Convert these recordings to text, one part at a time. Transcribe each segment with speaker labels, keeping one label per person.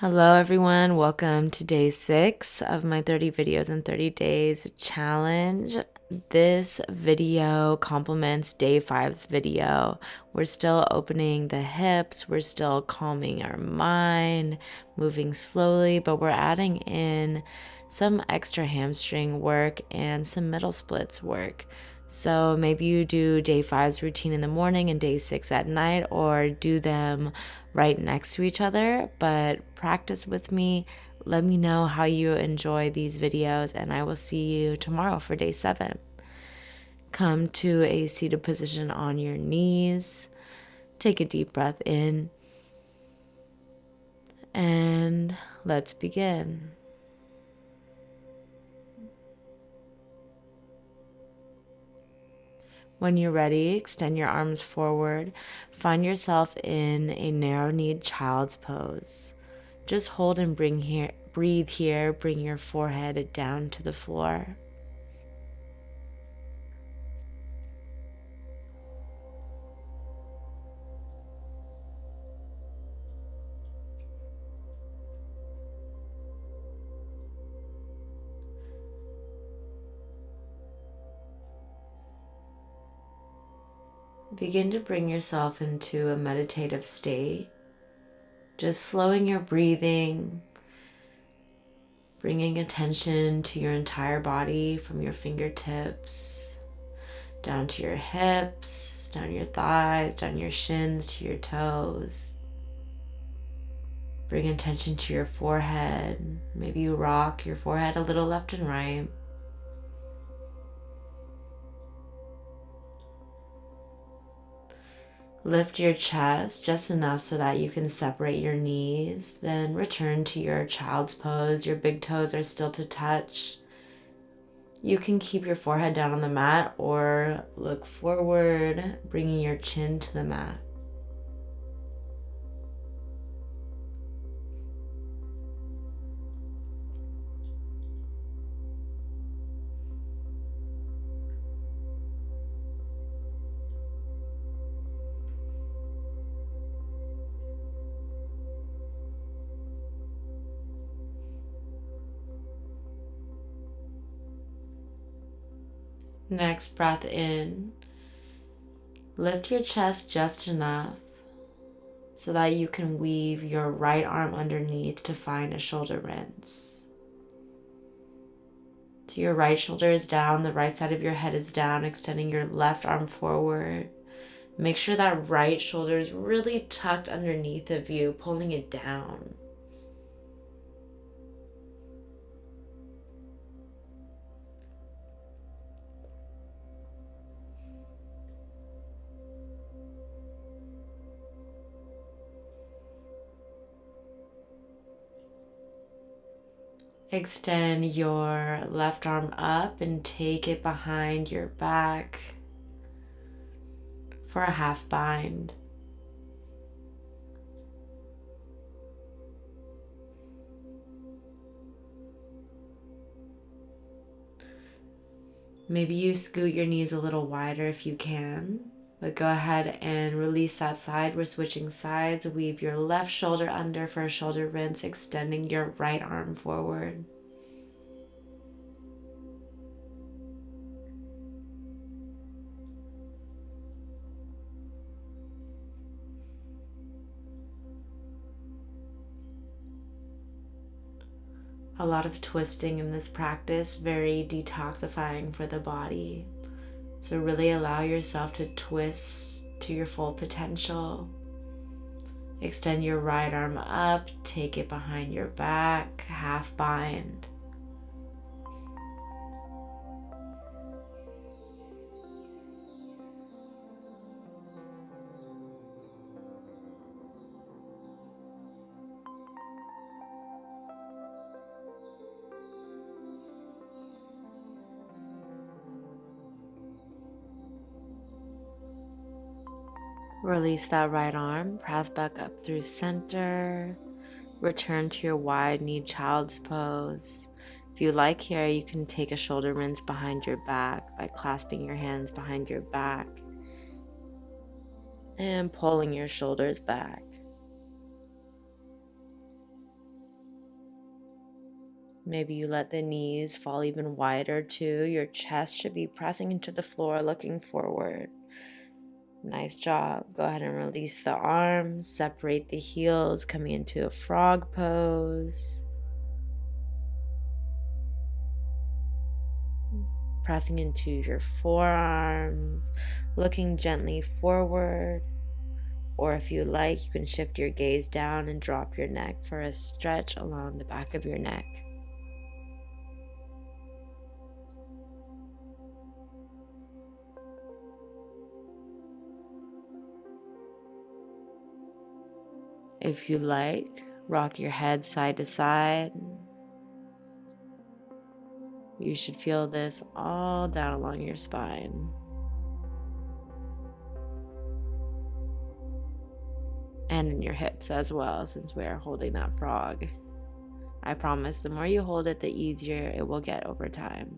Speaker 1: Hello everyone, welcome to day 6 of my 30 videos in 30 days challenge. This video complements day 5's video. We're still opening the hips, we're still calming our mind, moving slowly, but we're adding in some extra hamstring work and some middle splits work. So maybe you do day 5's routine in the morning and day 6 at night, or do them right next to each other, but practice with me. Let me know how you enjoy these videos, and I will see you tomorrow for day 7. Come to a seated position on your knees. Take a deep breath in, and let's begin. When you're ready, extend your arms forward. Find yourself in a narrow-kneed child's pose. Just hold and breathe here. Bring your forehead down to the floor. Begin to bring yourself into a meditative state. Just slowing your breathing, bringing attention to your entire body from your fingertips down to your hips, down your thighs, down your shins to your toes. Bring attention to your forehead. Maybe you rock your forehead a little left and right. Lift your chest just enough so that you can separate your knees. Then return to your child's pose. Your big toes are still to touch. You can keep your forehead down on the mat or look forward, bringing your chin to the mat. Next breath in. Lift your chest just enough so that you can weave your right arm underneath to find a shoulder rinse. So your right shoulder is down, the right side of your head is down, extending your left arm forward. Make sure that right shoulder is really tucked underneath of you, pulling it down. Extend your left arm up and take it behind your back for a half bind. Maybe you scoot your knees a little wider if you can, but go ahead and release that side. We're switching sides. Weave your left shoulder under for a shoulder rinse, extending your right arm forward. A lot of twisting in this practice, very detoxifying for the body. So really allow yourself to twist to your full potential. Extend your right arm up, take it behind your back, half bind. Release that right arm, press back up through center. Return to your wide knee child's pose. If you like here, you can take a shoulder rinse behind your back by clasping your hands behind your back and pulling your shoulders back. Maybe you let the knees fall even wider too. Your chest should be pressing into the floor, looking forward. Nice job. Go ahead and release the arms, separate the heels, coming into a frog pose. Pressing into your forearms, looking gently forward. Or if you like, you can shift your gaze down and drop your neck for a stretch along the back of your neck. If you like, rock your head side to side. You should feel this all down along your spine. And in your hips as well, since we are holding that frog. I promise the more you hold it, the easier it will get over time.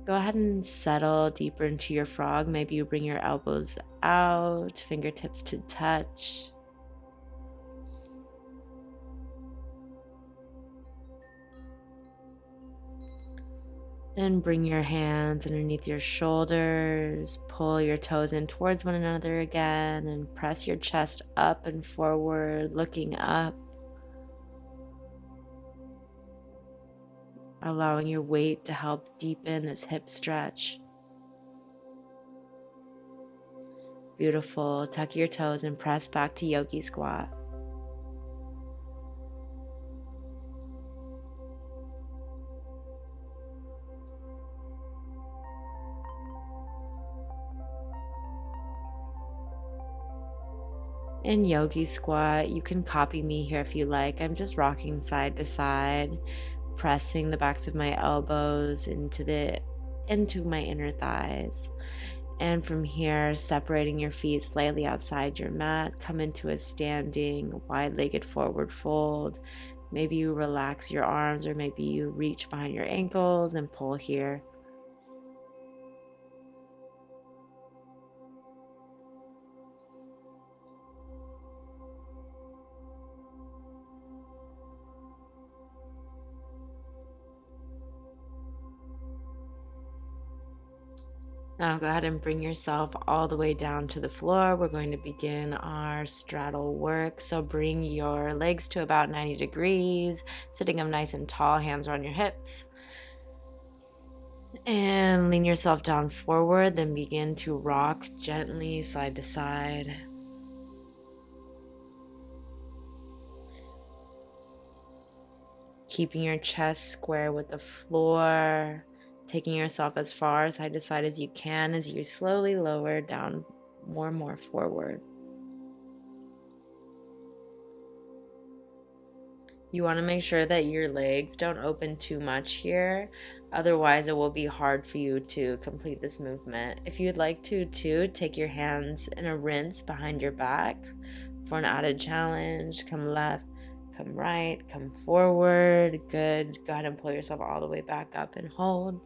Speaker 1: Go ahead and settle deeper into your frog. Maybe you bring your elbows out, fingertips to touch. Then bring your hands underneath your shoulders, pull your toes in towards one another again, and press your chest up and forward, looking up. Allowing your weight to help deepen this hip stretch. Beautiful. Tuck your toes and press back to yogi squat. In yogi squat, you can copy me here if you like. I'm just rocking side to side, pressing the backs of my elbows into my inner thighs. And from here, separating your feet slightly outside your mat, come into a standing, wide-legged forward fold. Maybe you relax your arms, or maybe you reach behind your ankles and pull here. Now go ahead and bring yourself all the way down to the floor. We're going to begin our straddle work. So bring your legs to about 90 degrees, sitting up nice and tall, hands are on your hips. And lean yourself down forward, then begin to rock gently side to side. Keeping your chest square with the floor. Taking yourself as far side to side as you can as you slowly lower down more and more forward. You want to make sure that your legs don't open too much here. Otherwise, it will be hard for you to complete this movement. If you'd like to, take your hands in a rinse behind your back for an added challenge. Come left, come right, come forward. Good. Go ahead and pull yourself all the way back up and hold.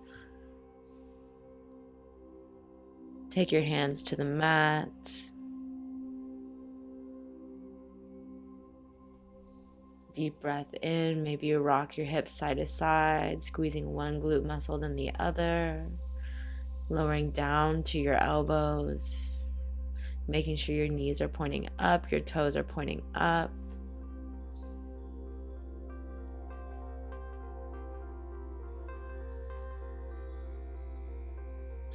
Speaker 1: Take your hands to the mat. Deep breath in. Maybe you rock your hips side to side, squeezing one glute muscle then the other. Lowering down to your elbows. Making sure your knees are pointing up, your toes are pointing up.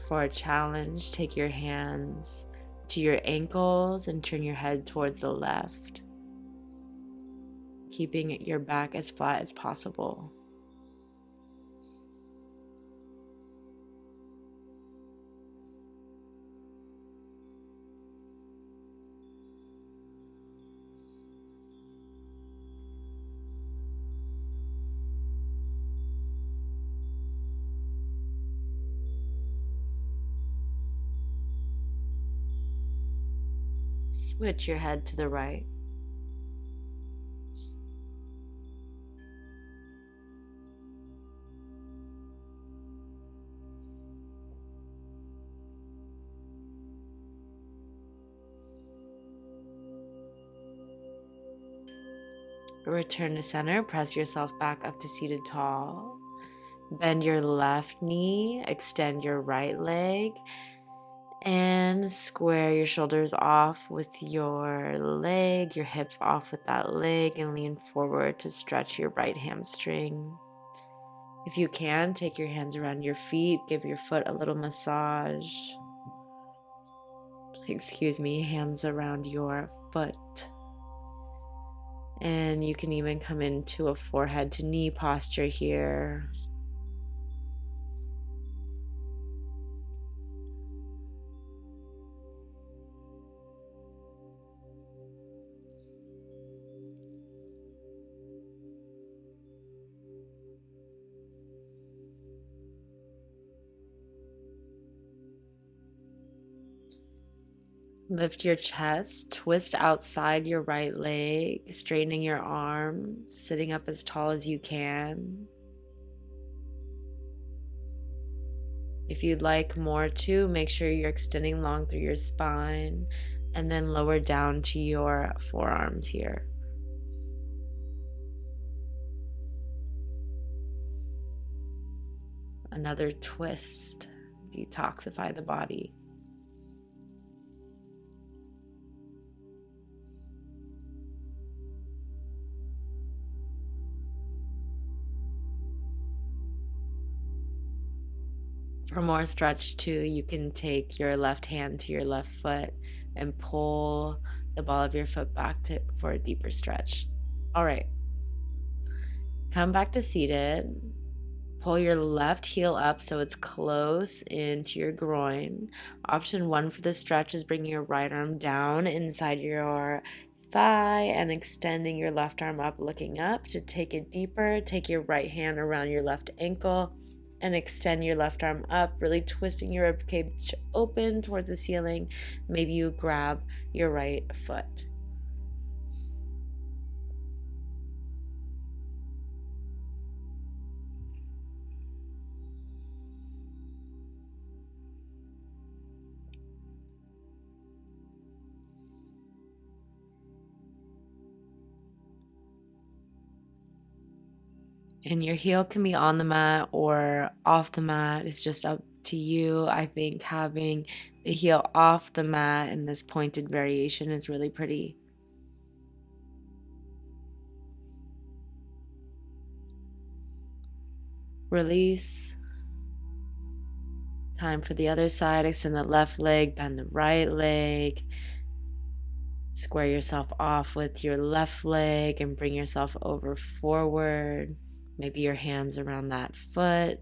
Speaker 1: For a challenge, take your hands to your ankles and turn your head towards the left, keeping your back as flat as possible. Switch your head to the right. Return to center, press yourself back up to seated tall. Bend your left knee, extend your right leg, and square your shoulders off with your leg, your hips off with that leg, and lean forward to stretch your right hamstring. If you can, take your hands around your feet, give your foot a little massage. Excuse me, hands around your foot. And you can even come into a forehead to knee posture here. Lift your chest, twist outside your right leg, straightening your arms, sitting up as tall as you can. If you'd like more too, make sure you're extending long through your spine and then lower down to your forearms here. Another twist, detoxify the body. For more stretch too, you can take your left hand to your left foot and pull the ball of your foot back for a deeper stretch. All right, come back to seated. Pull your left heel up so it's close into your groin. Option 1 for the stretch is bringing your right arm down inside your thigh and extending your left arm up, looking up. To take it deeper, take your right hand around your left ankle and extend your left arm up, really twisting your ribcage open towards the ceiling. Maybe you grab your right foot. And your heel can be on the mat or off the mat. It's just up to you. I think having the heel off the mat in this pointed variation is really pretty. Release. Time for the other side. Extend the left leg, bend the right leg. Square yourself off with your left leg and bring yourself over forward. Maybe your hands around that foot.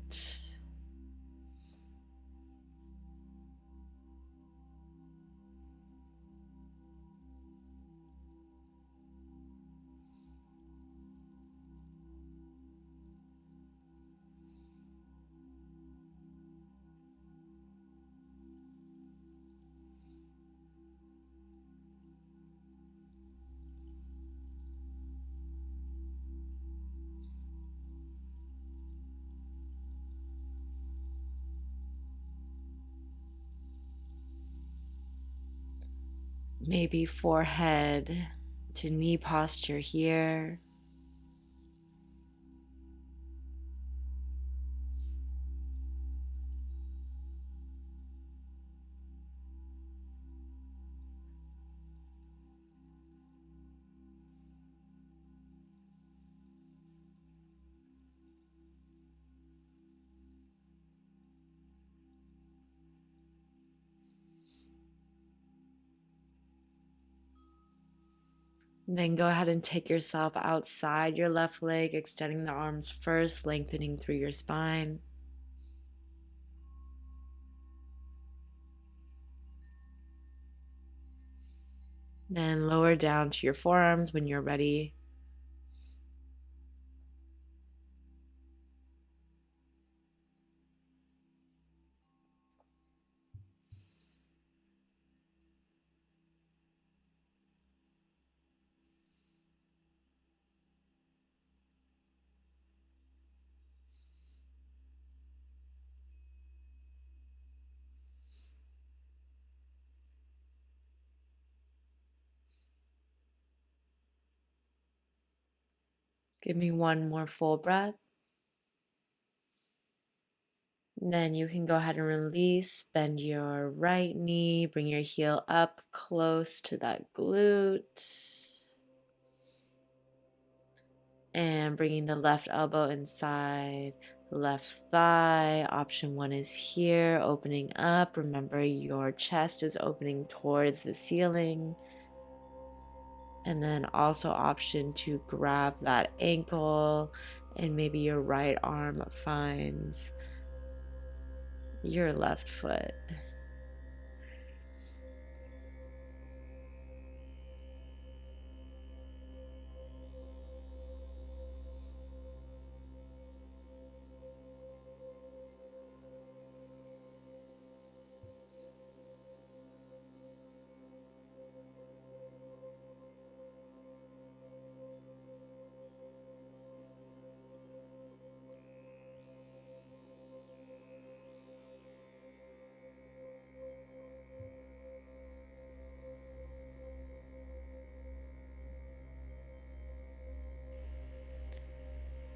Speaker 1: Maybe forehead to knee posture here. Then go ahead and take yourself outside your left leg, extending the arms first, lengthening through your spine. Then lower down to your forearms when you're ready. Give me one more full breath. Then you can go ahead and release. Bend your right knee, bring your heel up close to that glute. And bringing the left elbow inside the left thigh. Option 1 is here, opening up. Remember, your chest is opening towards the ceiling. And then also option 2, grab that ankle and maybe your right arm finds your left foot.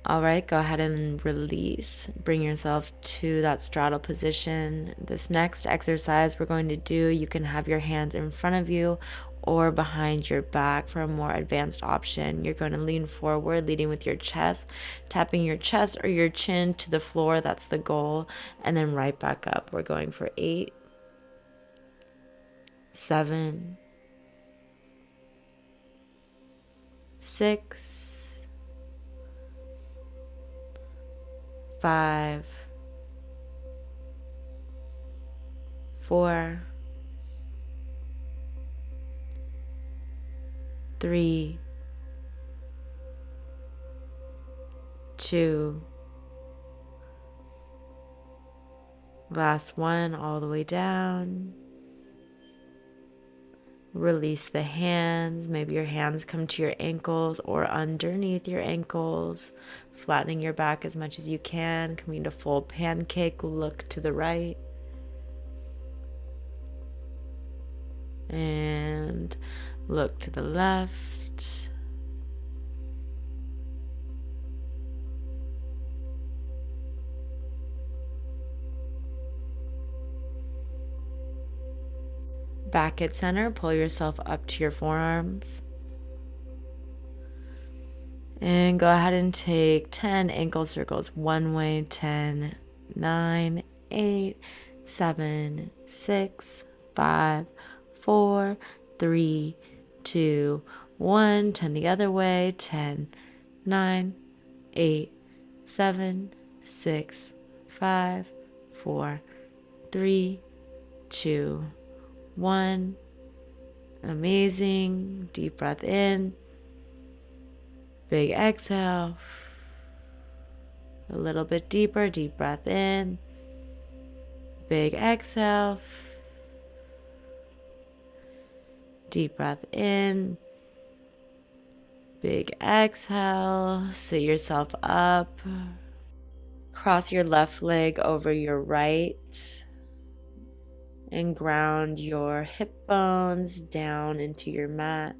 Speaker 1: All right, go ahead and release. Bring yourself to that straddle position. This next exercise we're going to do, you can have your hands in front of you or behind your back for a more advanced option. You're going to lean forward, leading with your chest, tapping your chest or your chin to the floor. That's the goal. And then right back up. We're going for 8, 7, 6, 5, 4, 3, 2, last one, all the way down. Release the hands. Maybe your hands come to your ankles or underneath your ankles, flattening your back as much as you can. Coming to full pancake, look to the right. And look to the left. Back at center, pull yourself up to your forearms. And go ahead and take 10 ankle circles one way. 10, 9, 8, 7, 6, 5, 4, 3, 2, 1. 10 the other way. 10, 9, 8, 7, 6, 5, 4, 3, 2, 1. Amazing. Deep breath in. Big exhale. A little bit deeper. Deep breath in. Big exhale. Deep breath in. Big exhale. Sit yourself up. Cross your left leg over your right. And ground your hip bones down into your mat.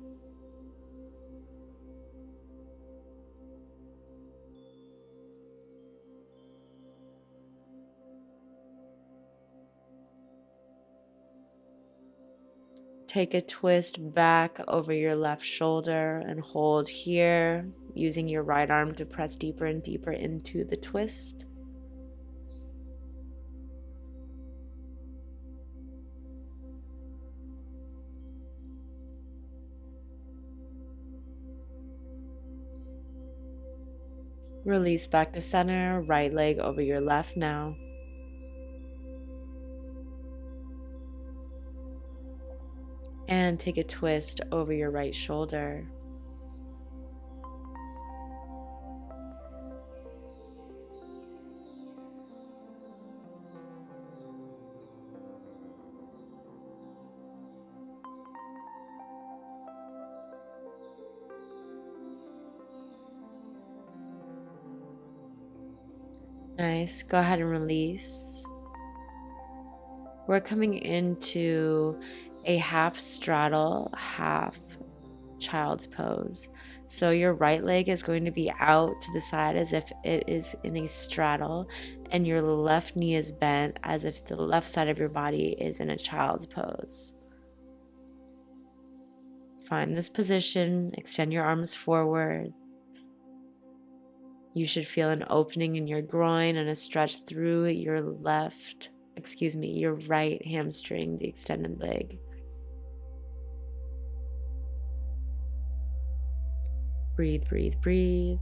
Speaker 1: Take a twist back over your left shoulder and hold here, using your right arm to press deeper and deeper into the twist. Release back to center, right leg over your left now. And take a twist over your right shoulder. Nice. Go ahead and release. We're coming into a half straddle, half child's pose. So your right leg is going to be out to the side as if it is in a straddle, and your left knee is bent as if the left side of your body is in a child's pose. Find this position, extend your arms forward. You should feel an opening in your groin and a stretch through your right hamstring, the extended leg. Breathe, breathe, breathe.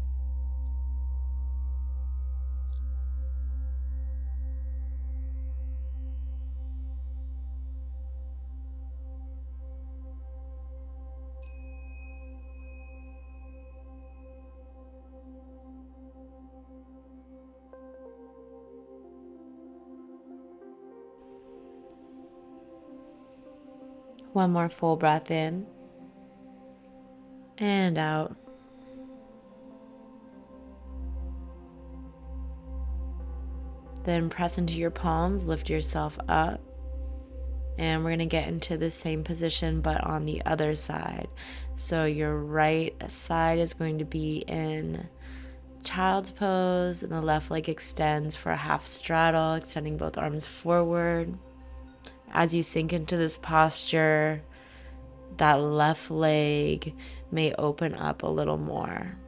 Speaker 1: One more full breath in and out. Then press into your palms, lift yourself up. And we're going to get into the same position but on the other side. So your right side is going to be in child's pose, and the left leg extends for a half straddle, extending both arms forward. As you sink into this posture, that left leg may open up a little more.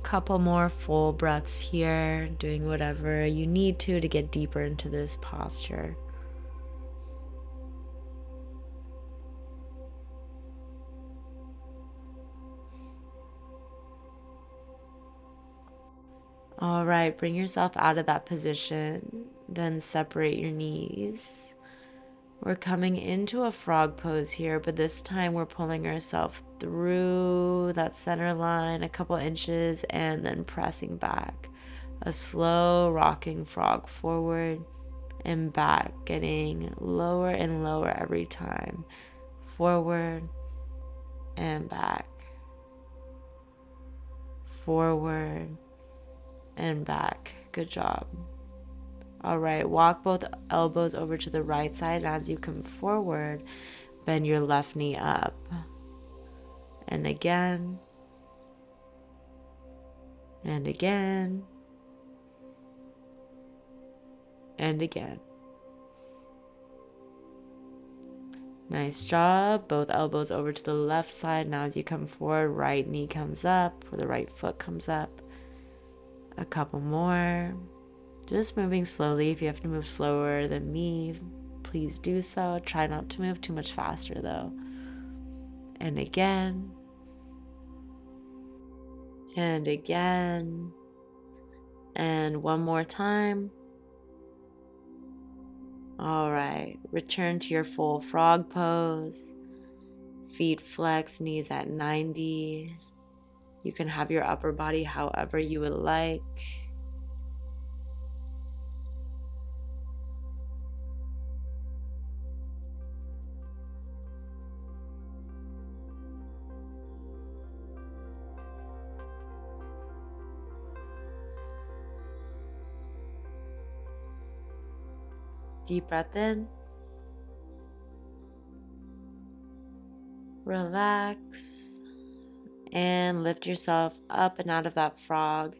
Speaker 1: Couple more full breaths here, doing whatever you need to get deeper into this posture. All right, bring yourself out of that position, then separate your knees. We're coming into a frog pose here, but this time we're pulling ourselves through that center line a couple inches and then pressing back. A slow rocking frog forward and back, getting lower and lower every time. Forward and back. Forward and back. Good job. All right, walk both elbows over to the right side, and as you come forward, bend your left knee up. And again. And again. And again. Nice job. Both elbows over to the left side. Now as you come forward, right knee comes up, or the right foot comes up. A couple more. Just moving slowly. If you have to move slower than me, please do so. Try not to move too much faster though. And again. And again. And one more time. All right. Return to your full frog pose. Feet flex, knees at 90. You can have your upper body however you would like. Deep breath in. Relax. And lift yourself up and out of that frog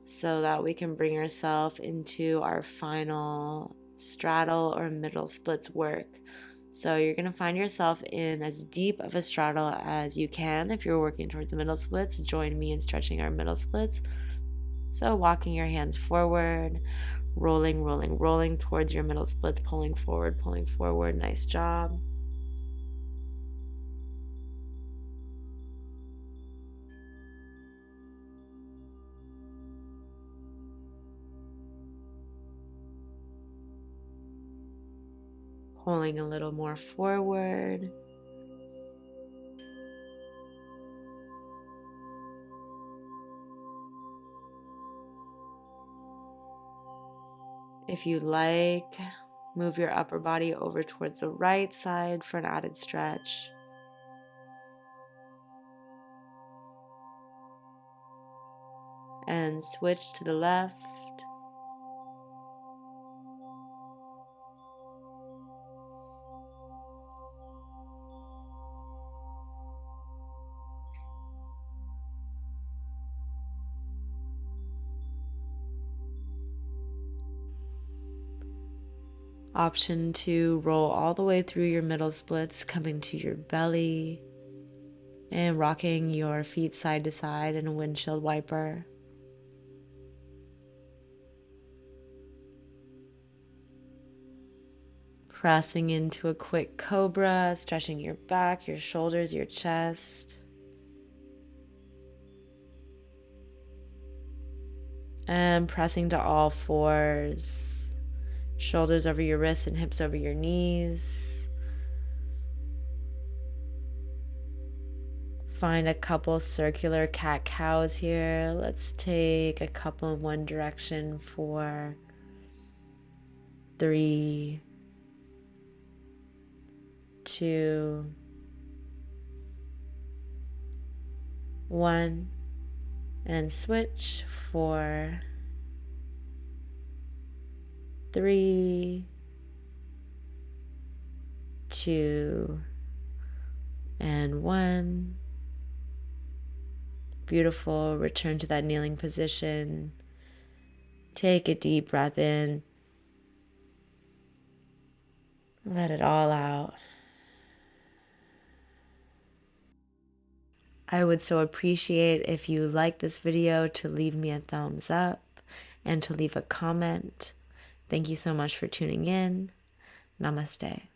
Speaker 1: so that we can bring ourselves into our final straddle or middle splits work. So you're going to find yourself in as deep of a straddle as you can. If you're working towards the middle splits, join me in stretching our middle splits. So walking your hands forward, rolling, rolling, rolling towards your middle splits, pulling forward, pulling forward. Nice job. pulling a little more forward. If you like, move your upper body over towards the right side for an added stretch. And switch to the left. Option 2, roll all the way through your middle splits, coming to your belly and rocking your feet side to side in a windshield wiper. Pressing into a quick cobra, stretching your back, your shoulders, your chest. And pressing to all fours. Shoulders over your wrists and hips over your knees. Find a couple circular cat-cows here. Let's take a couple in one direction for 3, 2, 1, and switch for 3, 2, and 1. Beautiful. Return to that kneeling position. Take a deep breath in. Let it all out. I would so appreciate if you like this video to leave me a thumbs up and to leave a comment. Thank you so much for tuning in. Namaste.